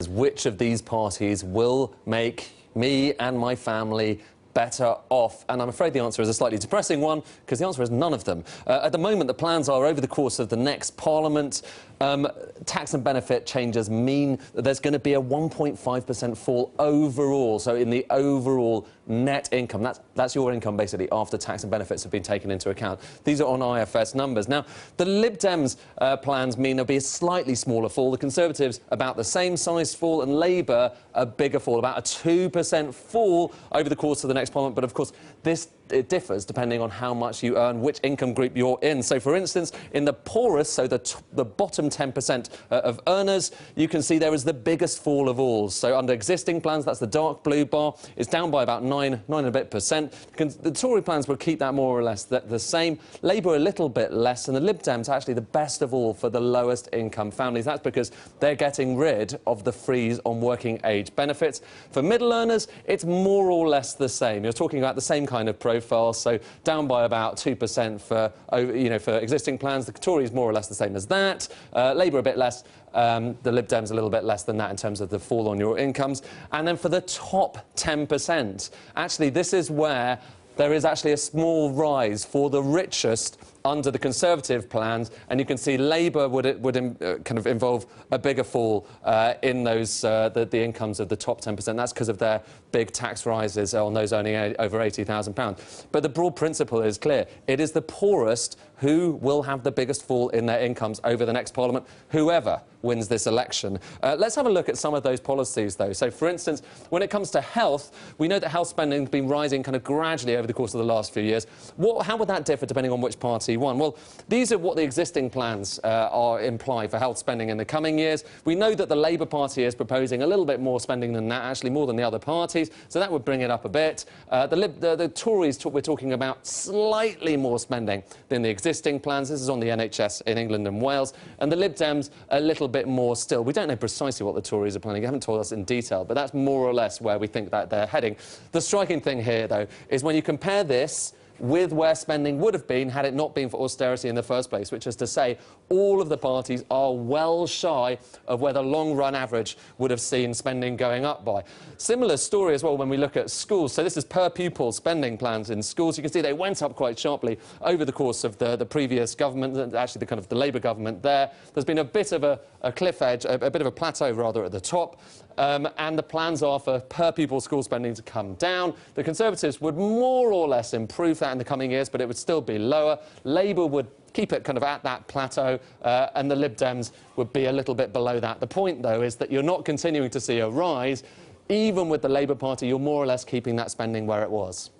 Which of these parties will make me and my family better off? And I'm afraid the answer is a slightly depressing one, because the answer is none of them. At the moment, the plans are over the course of the next Parliament. Tax and benefit changes mean that there's going to be a 1.5% fall overall, so in the overall net income. That's your income, basically, after tax and benefits have been taken into account. These are on IFS numbers. Now, the Lib Dems' plans mean there'll be a slightly smaller fall. The Conservatives, about the same size fall, and Labour, a bigger fall, about a 2% fall over the course of the next Parliament. But, of course, it differs depending on how much you earn, which income group you're in. So, for instance, in the poorest, so the bottom 10% of earners, you can see there is the biggest fall of all. So, under existing plans, that's the dark blue bar, it's down by about 9 and a bit percent. The Tory plans would keep that more or less the same. Labour a little bit less, and the Lib Dems are actually the best of all for the lowest income families. That's because they're getting rid of the freeze on working age benefits. For middle earners, it's more or less the same. You're talking about the same kind of profile, so down by about 2% for existing plans. The Tories more or less the same as that. Labour a bit less. The Lib Dems a little bit less than that in terms of the fall on your incomes. And then for the top 10%, actually, this is where there is actually a small rise for the richest under the Conservative plans, and you can see Labour would kind of involve a bigger fall in those the incomes of the top 10%. That's because of their big tax rises on those earning over £80,000. But the broad principle is clear. It is the poorest who will have the biggest fall in their incomes over the next Parliament, whoever wins this election. Let's have a look at some of those policies, though. So, for instance, when it comes to health, we know that health spending has been rising kind of gradually over the course of the last few years. How would that differ depending on which party won? Well, these are what the existing plans imply for health spending in the coming years. We know that the Labour Party is proposing a little bit more spending than that, actually more than the other parties, so that would bring it up a bit. The Tories, we're talking about slightly more spending than the existing plans. This is on the NHS in England and Wales, and the Lib Dems a little bit more still. We don't know precisely what the Tories are planning. They haven't told us in detail, but that's more or less where we think that they're heading. The striking thing here, though, is when you compare this with where spending would have been had it not been for austerity in the first place, which is to say all of the parties are well shy of where the long-run average would have seen spending going up by. Similar story as well when we look at schools. So this is per-pupil spending plans in schools. You can see they went up quite sharply over the course of the previous government, actually the Labour government there. There's been a bit of a cliff edge, a bit of a plateau, rather, at the top. And the plans are for per-pupil school spending to come down. The Conservatives would more or less improve that in the coming years, but it would still be lower. Labour would keep it kind of at that plateau, and the Lib Dems would be a little bit below that. The point, though, is that you're not continuing to see a rise. Even with the Labour Party, you're more or less keeping that spending where it was.